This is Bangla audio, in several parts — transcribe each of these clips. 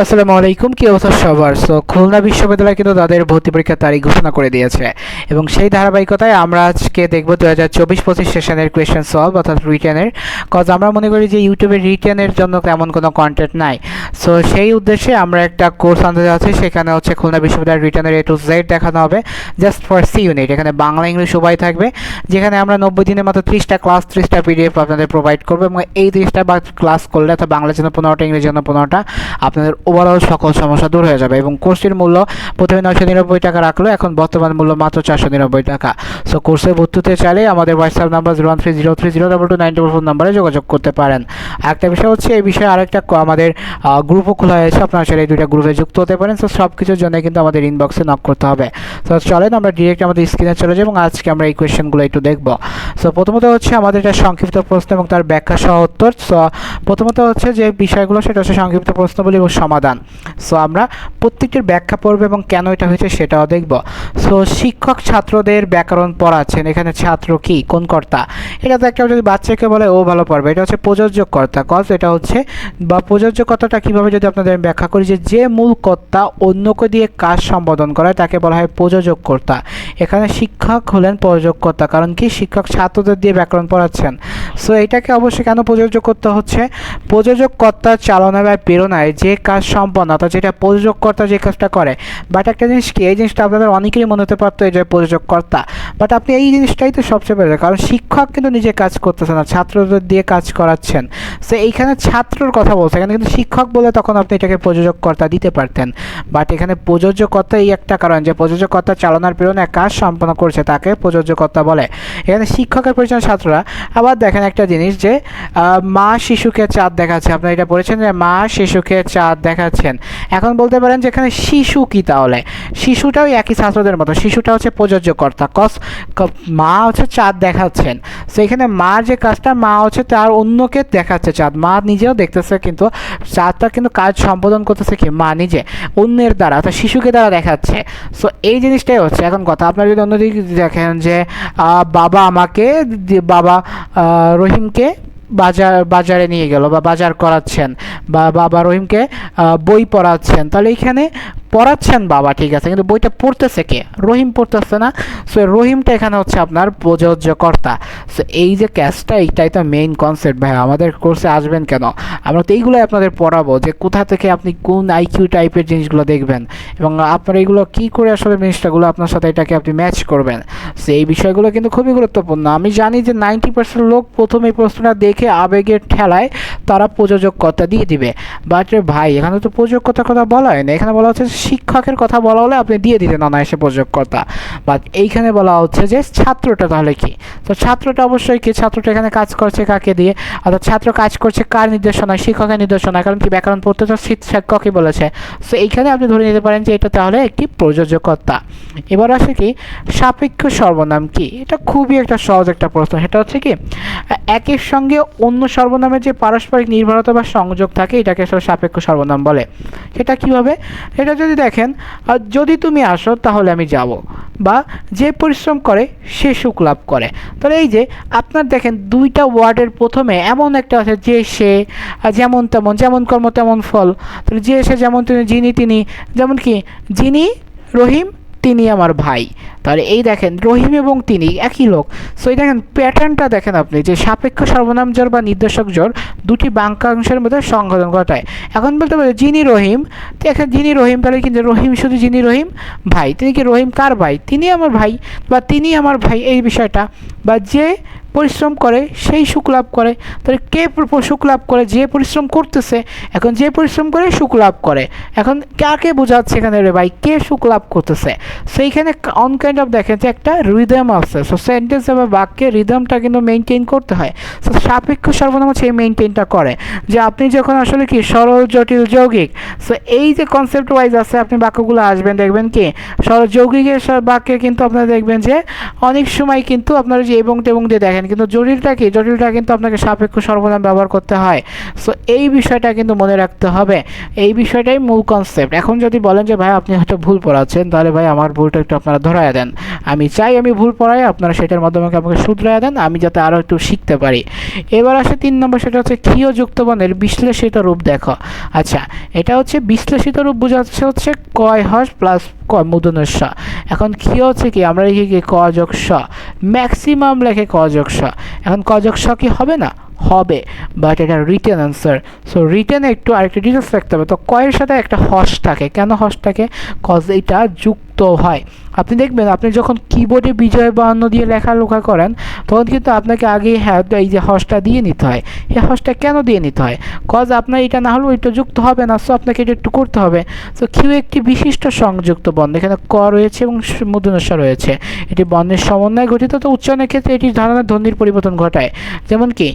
আসসালামু আলাইকুম, কি অবস্থা সবার? খুলনা বিশ্ববিদ্যালয় কিন্তু তাদের ভর্তি পরীক্ষার তারিখ ঘোষণা করে দিয়েছে এবং সেই ধারাবাহিকতায় আমরা আজকে দেখব 2024-25 সেশনের কোয়েশ্চেন সলভ অর্থাৎ রিটেনের। কজ আমরা মনে করি যে ইউটিউবে রিটেনের জন্য তেমন কোনো কন্টেন্ট নাই। সেই উদ্দেশ্যে আমরা একটা কোর্স আনতে যাচ্ছি, সেখানে হচ্ছে খুলনা বিশ্ববিদ্যালয়ের রিটেনের A to Z দেখানো হবে জাস্ট ফর সি ইউনিট। এখানে বাংলা ইংলিশ উভয় থাকবে, যেখানে আমরা 90 দিনের মতো 30টা ক্লাস 30টা PDF আপনাদের প্রোভাইড করবো এবং এই 30টা ক্লাস করলে অর্থাৎ বাংলার জন্য 15টা, ইংরেজির জন্য 15টা, আপনাদের ওভারঅল সকল সমস্যা দূর হয়ে যাবে। এবং কোর্সটির মূল্য প্রথমে 999 টাকা রাখলো, এখন বর্তমান মূল্য মাত্র 499 টাকা। কোর্সে ভর্তি হতে চাইলে আমাদের হোয়াটসঅ্যাপ নাম্বার 01303022944 নাম্বারে যোগাযোগ করতে পারেন। আরেকটা বিষয় হচ্ছে, এই বিষয়ে আরেকটা আমাদের গ্রুপও খোলা হয়েছে, আপনারা চাইলে এই দুইটা গ্রুপে যুক্ত হতে পারেন। সব কিছুর জন্য কিন্তু আমাদের ইনবক্সে নক করতে হবে। চলেন আমরা ডিরেক্ট আমাদের স্ক্রিনে চলে যাই এবং আজকে আমরা এই কোয়েশ্চেনগুলো একটু দেখব। প্রথমত হচ্ছে আমাদের এটা সংক্ষিপ্ত প্রশ্ন এবং তার ব্যাখ্যা সহ উত্তর। প্রথমত হচ্ছে যে বিষয়গুলো, সেটা হচ্ছে সংক্ষিপ্ত প্রশ্নগুলি এবং সমাধান। আমরা প্রত্যেকটির ব্যাখ্যা পড়ব এবং কেন এটা হয়েছে সেটাও দেখব। শিক্ষক ছাত্রদের ব্যাকরণ পড়াচ্ছেন, এখানে ছাত্র কি, কোন কর্তা? এটা তো একটা যদি বাচ্চাকে বলে ও ভালো পড়বে, এটা হচ্ছে প্রযোজ্য কর্তা। কজ এটা হচ্ছে বা প্রযোজ্য কর্তাটা কীভাবে যদি আপনাদের ব্যাখ্যা করি, যে মূল কর্তা অন্যকে দিয়ে কাজ সম্পাদন করায় তাকে বলা হয় প্রযোজক কর্তা। এখানে শিক্ষক হলেন প্রযোজক কর্তা, কারণ কি শিক্ষক ছাত্রদের দিয়ে ব্যাকরণ পড়াচ্ছেন। এটাকে অবশ্যই কেন প্রযোজ্য করতে হচ্ছে, প্রযোজক কর্তার চালনা বা প্রেরণায় যে কাজ সম্পন্ন, অর্থাৎ যেটা প্রযোজক কর্তা যে কাজটা করে। বাট একটা জিনিস কি, এই জিনিসটা আপনাদের অনেকেরই মনে হতে পারতো যে প্রযোজক কর্তা, বাট আপনি এই জিনিসটাই তো সবচেয়ে বেশি, কারণ শিক্ষক কিন্তু নিজে কাজ করতেছে না, ছাত্রদের দিয়ে কাজ করাচ্ছেন। এইখানে ছাত্রর কথা বলছে, এখানে কিন্তু শিক্ষক বলে তখন আপনি এটাকে প্রযোজক কর্তা দিতে পারতেন। বাট এখানে প্রযোজক কর্তা এই একটা কারণ যে প্রযোজক কর্তা চালনার প্রেরণায় কাজ সম্পন্ন করছে, তাকে প্রযোজক কর্তা বলে। এখানে শিক্ষকের পরিচয় ছাত্ররা। আবার দেখেন একটা জিনিস, যে মা শিশুকে চাঁদ দেখাচ্ছে, আপনারা এটা পড়েছেন যে মা শিশুকে চাঁদ দেখাচ্ছেন। এখন বলতে পারেন যে এখানে শিশু কি, তাহলে শিশুটাও একই ছাত্রদের মতো, শিশুটা হচ্ছে প্রযোজ্য কর্তা। মা হচ্ছে চাঁদ দেখাচ্ছেন, এখানে মা যে কাজটা, মা হচ্ছে তার অন্যকে দেখাচ্ছে চাঁদ, মা নিজেও দেখতেছে কিন্তু চাঁদটা কিন্তু কাজ সম্পাদন করতেছে কি, মা নিজে অন্যের দ্বারা, অর্থাৎ শিশুকে দ্বারা দেখাচ্ছে। এই জিনিসটাই হচ্ছে এখন কথা। আপনারা যদি অন্যদিকে দেখেন যে বাবা রহিমকে বাজারে নিয়ে গেল বা বাজার করাচ্ছেন, বা বাবা রহিমকে বই পড়াচ্ছেন, তাহলে এইখানে পড়াচ্ছেন বাবা, ঠিক আছে, কিন্তু বইটা পড়তেছে কে, রহিম পড়তেছে না। রহিমটা এখানে হচ্ছে আপনার প্রযোজ্য কর্তা। এই যে ক্যাচটা, এইটাই তো মেইন কনসেপ্ট। ভাই আমাদের কোর্সে আসবেন কেন, আমরা তো এইগুলোই আপনাদের পড়াবো, যে কোথা থেকে আপনি কোন আইকিউ টাইপের জিনিসগুলো দেখবেন এবং আপনার এইগুলো কী করে আসলে জিনিসটাগুলো আপনার সাথে এটাকে আপনি ম্যাচ করবেন। এই বিষয়গুলো কিন্তু খুবই গুরুত্বপূর্ণ। আমি জানি যে 90% লোক প্রথম এই প্রশ্নটা দেখে আবেগের ঠেলায় তারা প্রযোজক কর্তা দিয়ে দিবে। বাট ভাই এখানে তো প্রযোজক কর্তার কথা বলা হয় না, এখানে বলা হচ্ছে শিক্ষকের কথা বলা হলে আপনি দিয়ে দিতেন অনায়াসে প্রযোজক কর্তা। বাট এইখানে বলা হচ্ছে যে ছাত্রটা তাহলে কি, ছাত্রটা অবশ্যই কি, ছাত্রটা এখানে কাজ করছে কাকে দিয়ে, অর্থাৎ ছাত্র কাজ করছে কার নির্দেশনায়, শিক্ষকের নির্দেশনায়, কারণ কি ব্যাকরণ পড়তে তো শিক্ষকই বলেছে। এইখানে আপনি ধরে নিতে পারেন যে এটা তাহলে একটি প্রযোজক কর্তা। এবার আসে কি সাপেক্ষ সর্বনাম কি, এটা খুবই একটা সহজ একটা প্রশ্ন। সেটা হচ্ছে কি, একের সঙ্গে অন্য সর্বনামের যে পারস্পরিক নির্ভরতা বা সংযোগ থাকে, এটাকে আসলে সাপেক্ষ সর্বনাম বলে। সেটা কিভাবে, এটা যদি দেখেন, যদি তুমি আসো তাহলে আমি যাব, বা যে পরিশ্রম করে সে সুখ লাভ করে। তাহলে এই যে আপনার দেখেন দুইটা ওয়ার্ডের প্রথমে এমন একটা আছে, যে সে, যেমন তেমন, যেমন কর্ম তেমন ফল। তাহলে যে সে যেমন তিনি, যিনি তিনি, যেমন কি যিনি রহিম তিনি আমার ভাই। তাহলে এই দেখেন রহিম এবং তিনি একই লোক। এই দেখেন প্যাটার্নটা দেখেন আপনি, যে সাপেক্ষ সর্বনাম জোড় বা নির্দেশক জোড় দুটি বাক্যাংশের মধ্যে সংঘটন ঘটায়। এখন বলতে পারে যিনি রহিম, দেখেন যিনি রহিম, তাহলে কিন্তু রহিম শুধু যিনি রহিম ভাই, তিনি কি রহিম কার ভাই, তিনি আমার ভাই, বা তিনি আমার ভাই, এই বিষয়টা। বা যে পরিশ্রম করে সেই সুখ লাভ করে, তাহলে কে সুখ লাভ করে, যে পরিশ্রম করতেছে। এখন যে পরিশ্রম করে সুখ লাভ করে, এখন কাকে বোঝাচ্ছে এখানে রে ভাই, কে সুখ লাভ করতেছে। সেইখানে অন কাইন্ড অফ দেখেন যে একটা রিদম আছে। সেন্টেন্স বা বাক্যের রিদমটা কিন্তু মেনটেন করতে হয়। সাপেক্ষ সর্বনাম হচ্ছে এই মেনটেনটা করে, যে আপনি যখন আসলে কি সরল জটিল যৌগিক, এই যে কনসেপ্ট ওয়াইজ আছে আপনি বাক্যগুলো আসবেন, দেখবেন কি সরল যৌগিকের বাক্যে কিন্তু আপনারা দেখবেন যে অনেক সময় কিন্তু আপনারা যে এবং টেবং দিয়ে দেখেন কিন্তু জটিলটা কি, জটিলটা কিন্তু আপনাকে সাপেক্ষ সর্বনাম ব্যবহার করতে হয়। সো এই বিষয়টা কিন্তু মনে রাখতে হবে, এই বিষয়টাই মূল কনসেপ্ট। এখন যদি বলেন যে ভাই আপনি হয়তো ভুল পড়াচ্ছেন, তাহলে ভাই আমার ভুলটা একটু আপনারা ধরায় দেন। আমি চাই আমি ভুল পড়াই, আপনারা সেটার মাধ্যমে আমাকে শুধরায় দেন, আমি যাতে আরও একটু শিখতে পারি। এবার আসে 3 নম্বর, সেটা হচ্ছে ক্ষীয় যুক্ত বর্ণের বিশ্লেষিত রূপ দেখো। আচ্ছা, এটা হচ্ছে বিশ্লেষিত রূপ বোঝাচ্ছে হচ্ছে কয় হস প্লাস ক মূর্ধন্য ষ। এখন ক্ষীয় হচ্ছে কি, আমরা লিখি কি ক যোগ স, ম্যাক্সিমাম লেখে ক যোগ স। এখন ক যোগ স কি হবে না? হবে, বাট এটা রিটেন আনসার। সো রিটেনে একটু আরেকটা ডিটেলস রাখতে হবে। তো কয়ের সাথে একটা হস থাকে, কেন হস থাকে? কজ এটা যুক্ত হয়। আপনি দেখবেন আপনি যখন কিবোর্ডে বিজয় বাহান্ন দিয়ে লেখালেখা করেন, তখন কিন্তু আপনাকে আগে হ্যাঁ এই যে হসটা দিয়ে নিতে হয়। এই হসটা কেন দিয়ে নিতে হয়? কজ আপনার এটা না হলেও এটা যুক্ত হবে না, সো আপনাকে এটা একটু করতে হবে। সো কিউ একটি বিশিষ্ট সংযুক্ত বর্ণ, এখানে ক রয়েছে এবং মূর্ধন্য ষ রয়েছে, এটি বর্ণের সমন্বয়ে গঠিত। তো উচ্চারণের ক্ষেত্রে এটি ধারণার ধ্বনির পরিবর্তন ঘটায়। যেমন কি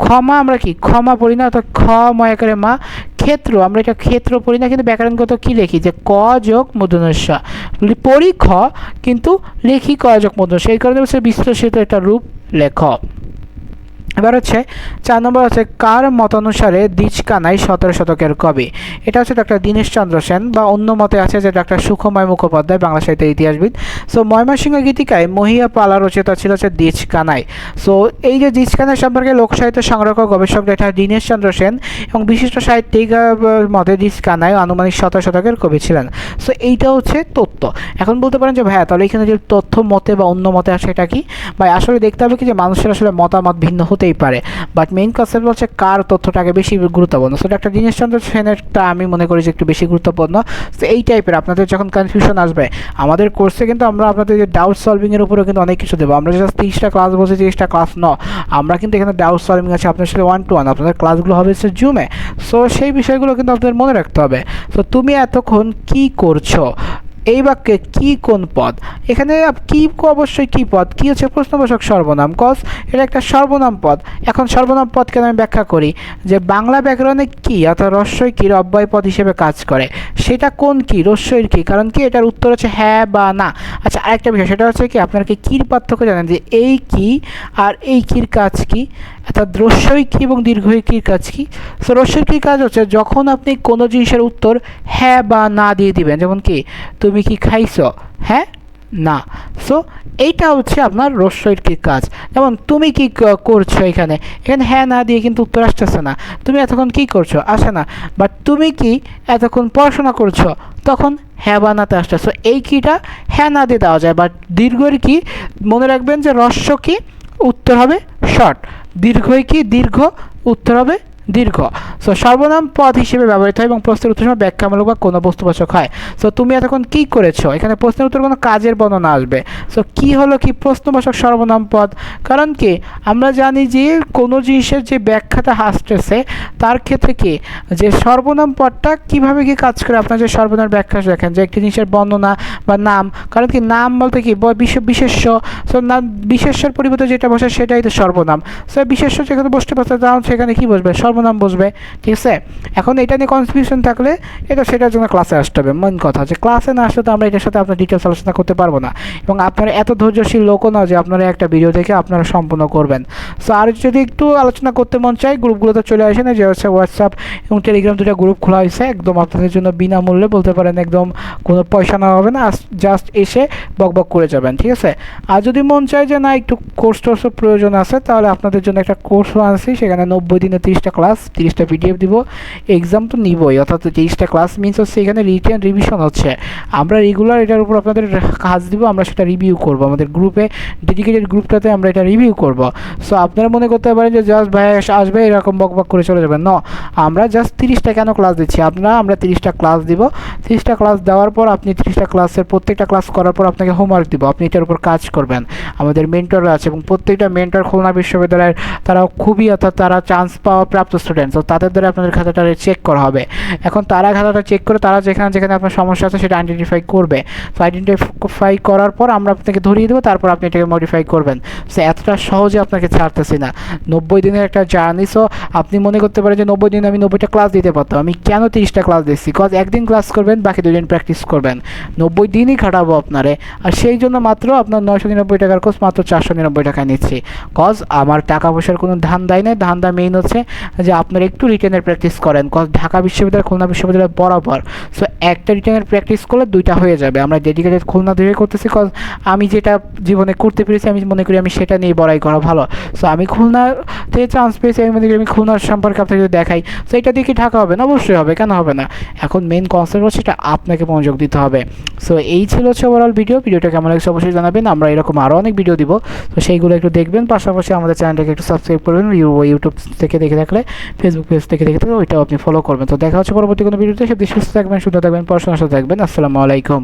ক্ষমা, আমরা কি ক্ষমা পড়ি না, অর্থাৎ খ ময়াকারে মা। ক্ষেত্র, আমরা এটা ক্ষেত্র পড়ি না, কিন্তু ব্যাকরণগত কি লিখি যে ক যোগ মূর্ধন্য ষ, পড়ি খ কিন্তু লিখি ক যোগ মূর্ধন্য ষ। এই কারণে হচ্ছে বিশ্লেষিত একটা রূপ লেখ। এবার হচ্ছে 4 নম্বর হচ্ছে কার মতানুসারে দ্বিজ কানাই 17 শতকের কবি? এটা হচ্ছে ডক্টর দীনেশচন্দ্র সেন, বা অন্য মতে আছে যে ডক্টর সুখময় মুখোপাধ্যায়, বাংলা সাহিত্যের ইতিহাসবিদ। সো ময়মনসিংহ গীতিকায় মহিয়া পালা রচিতা ছিল হচ্ছে দ্বিজ কানাই। সো এই যে দ্বিজ কানাই সম্পর্কে লোকসাহিত্য সংরক্ষক গবেষক ডক্টর দীনেশচন্দ্র সেন এবং বিশিষ্ট সাহিত্যিক মতে দ্বিজ কানাই আনুমানিক 17 শতকের কবি ছিলেন। সো এইটা হচ্ছে তথ্য। এখন বলতে পারেন যে ভাইয়া তাহলে এখানে যে তথ্য মতে বা অন্য মতে আসে এটা কি? ভাই আসলে দেখতে হবে কি যে মানুষের আসলে মতামত ভিন্ন হতেই পারে, বাট মেইন কনসেপ্ট হচ্ছে কার তথ্যটাকে বেশি গুরুত্বপূর্ণ। সো ডক্টর দীনেশচন্দ্র সেনেরটা আমি মনে করি যে একটু বেশি গুরুত্বপূর্ণ। তো এই টাইপের আপনাদের যখন কনফিউশন আসবে, আমাদের কোর্সে কিন্তু আমরা আপনাদের যে ডাউট সলভিংয়ের উপরেও কিন্তু অনেক কিছু দেবো। আমরা জাস্ট 30টা ক্লাস বলছি, 30টা ক্লাস আমরা কিন্তু এখানে ডাউট সলভিং আছে আপনার সাথে 1 to 1। আপনাদের ক্লাসগুলো হবে হচ্ছে জুমে। সো সেই বিষয়গুলো কিন্তু আপনাদের মনে রাখতে হবে। তো তুমি এতক্ষণ কি করছো, এই বাক্যে কি কোন পদ? এখানে কি অবশ্যই কি পদ, কি হচ্ছে প্রশ্নবাচক সর্বনাম, কজ এটা একটা সর্বনাম পদ। এখন সর্বনাম পদকে আমি ব্যাখ্যা করি যে বাংলা ব্যাকরণে কি অর্থাৎ রস্বই কির অব্যয় পদ হিসেবে কাজ করে, সেটা কোন কি, রস্বইর কি, কারণ কি এটার উত্তর হচ্ছে হ্যাঁ বা না। আচ্ছা, আরেকটা বিষয় সেটা হচ্ছে কি আপনার কি কির পার্থক্য জানেন, যে এই কি আর এই কির কাজ কি, অর্থাৎ রস্বই কি এবং দীর্ঘই কির কাজ কি? সো রস্বই কির কাজ হচ্ছে যখন আপনি কোনো জিনিসের উত্তর হ্যাঁ বা না দিয়ে দিবেন, যেমন কি তুমি কি খাইছো, হ্যাঁ না। সো এইটা হচ্ছে আপনার রস্বইর কি কাজ। যেমন তুমি কি করছো, এখানে এখানে হ্যাঁ না দিয়ে কিন্তু উত্তর আসতেছে না। তুমি এতক্ষণ কি করছো, আসে না। বাট তুমি কি এতক্ষণ পড়াশোনা করছো, তখন হ্যাঁ বা নাতে আসছে। সো এই কিটা হ্যাঁ না দিয়ে দেওয়া যায়। বাট দীর্ঘের কি মনে রাখবেন যে রস্য কি উত্তর হবে শর্ট, দীর্ঘই কি দীর্ঘ উত্তর হবে দীর্ঘ। সো সর্বনাম পদ হিসেবে ব্যবহৃত হয় এবং প্রশ্নের উত্তর সময় ব্যাখ্যামূলক বা কোনো বস্তুবাচক হয়। সো তুমি এতক্ষণ কি করেছো, এখানে প্রশ্নের উত্তর কোনো কাজের বর্ণনা আসবে। সো কি হলো কি প্রশ্নবাচক সর্বনাম পদ, কারণ কি আমরা জানি যে কোনো জিনিসের যে ব্যাখ্যাটা আসতেছে তার ক্ষেত্রে কি যে সর্বনাম পদটা কিভাবে কি কাজ করে, আপনার যে সর্বনাম ব্যাখ্যা দেখেন যে একটি জিনিসের বর্ণনা বা নাম, কারণ কি নাম বলতে কি বিশেষ্য। সো না বিশেষ্যের পরিবর্তে যেটা বসে সেটাই তো সর্বনাম। সো বিশেষ্য যেখানে বসতে পারছে তখন সেখানে কি বসবে, সর্বনাম বসবে। ঠিক আছে, এখন এটা নিয়ে কনফিউশন থাকলে এটা সেটার জন্য ক্লাসে আসতে হবে। মেন কথা যে ক্লাসে না আসলে তো আমরা এটার সাথে আপনার ডিটেলস আলোচনা করতে পারবো না, এবং আপনারা এত ধৈর্যশীল লোকও না যে আপনারা একটা ভিডিও দেখে আপনারা সম্পূর্ণ করবেন। সো আর যদি একটু আলোচনা করতে মন চায় গ্রুপগুলোতে চলে আসেন, যে হচ্ছে হোয়াটসঅ্যাপ এবং টেলিগ্রাম দুটো গ্রুপ খোলা হয়েছে একদম আপনাদের জন্য বিনামূল্যে, বলতে পারেন একদম কোনো পয়সা নেওয়া হবে না, জাস্ট এসে বকবক করে যাবেন। ঠিক আছে, আর যদি মন চায় যে না একটু কোর্স টোর্সের প্রয়োজন আছে, তাহলে আপনাদের জন্য একটা কোর্সও আনছি, সেখানে 90 দিনে 30টা ক্লাস 30টা পিডিএফ দিব। এক্সাম তো নিবই, অর্থাৎ 30টা ক্লাস মিনস হচ্ছে এখানে রিটেন রিভিশন হচ্ছে। আমরা রেগুলার এটার উপর আপনাদের কাজ দিব, আমরা সেটা রিভিউ করব আমাদের গ্রুপে, ডেডিকেটেড গ্রুপটাতে আমরা এটা রিভিউ করব। সো আপনারা মনে করতে পারেন যে জাস্ট ভাই আসবে এরকম বকবক করে চলে যাবেন, না, আমরা জাস্ট 30টা কেন ক্লাস দিচ্ছি, আমরা 30টা ক্লাস দিব। 30টা ক্লাস দেওয়ার পর আপনি 30টা ক্লাসের প্রত্যেকটা ক্লাস করার পর আপনাকে হোমওয়ার্ক দিব, আপনি এটার উপর কাজ করবেন। আমাদের মেন্টররা আছে এবং প্রত্যেকটা মেন্টর খুলনা বিশ্ববিদ্যালয়ের, তারা খুবই অর্থাৎ তারা চান্স পাওয়া প্রাপ্ত প্রাপ্ত স্টুডেন্ট, তো তাদের দ্বারা আপনাদের খাতাটা চেক করা হবে। এখন তারা খাতাটা চেক করে তারা যেখানে যেখানে আপনার সমস্যা আছে সেটা আইডেন্টিফাই করবে। তো আইডেন্টিফাই করার পর আমরা আপনাকে ধরিয়ে দেবো, তারপর আপনি এটাকে মডিফাই করবেন। সো এতটা সহজে আপনাকে ছাড়তেছি না, 90 দিনের একটা জার্নি। সো আপনি মনে করতে পারেন যে 90 দিন আমি 90টা ক্লাস দিতে পারতাম, আমি কেন 30টা ক্লাস দিচ্ছি? কজ একদিন ক্লাস করবেন, বাকি 2 দিন প্র্যাকটিস করবেন, 90 দিনই খাটাবো আপনারে। আর সেই জন্য মাত্র আপনার 999 টাকার কোর্স মাত্র 499 টাকায় নিচ্ছি। কজ আমার টাকা পয়সার কোনো ধান্দাই নেই, ধান্দা মেইন হচ্ছে যে আপনার একটু রিটেনের প্র্যাকটিস করেন। কজ ঢাকা বিশ্ববিদ্যালয় খুলনা বিশ্ববিদ্যালয় বরাবর, সো একটা রিটেনের প্র্যাকটিস করলে 2টা হয়ে যাবে। আমরা ডেডিকেটেড খুলনা ধরে করতেছি, কজ আমি যেটা জীবনে করতে পেরেছি আমি মনে করি আমি সেটা নিয়ে বড়াই করা ভালো। সো আমি খুলনা থেকে চান্স পেয়েছি, আমি মনে করি আমি খুলনার সম্পর্কে আপনাকে যদি দেখাই, সো এটা দিয়ে কি ঢাকা হবে না? অবশ্যই হবে, কেন হবে না? এখন মেইন কনসেপ্ট হচ্ছে এটা আপনাকে মনোযোগ দিতে হবে। সো এই ছিল হচ্ছে ওভারঅল ভিডিওটা কেমন লাগছে অবশ্যই জানাবেন। আমরা এরকম আরও অনেক ভিডিও দিব, তো সেইগুলো একটু দেখবেন, পাশাপাশি আমাদের চ্যানেলটাকে একটু সাবস্ক্রাইব করবেন। ইউটিউব থেকে দেখে থাকলে, ফেসবুক পেজ থেকে দেখে থাকলে ওইটাও আপনি ফলো করবেন। তো দেখা হচ্ছে পরবর্তী কোনো ভিডিওতে। সব সুস্থ থাকবেন, সুন্দর থাকবেন, পড়াশোনার সাথে থাকবেন। আসসালামু আলাইকুম।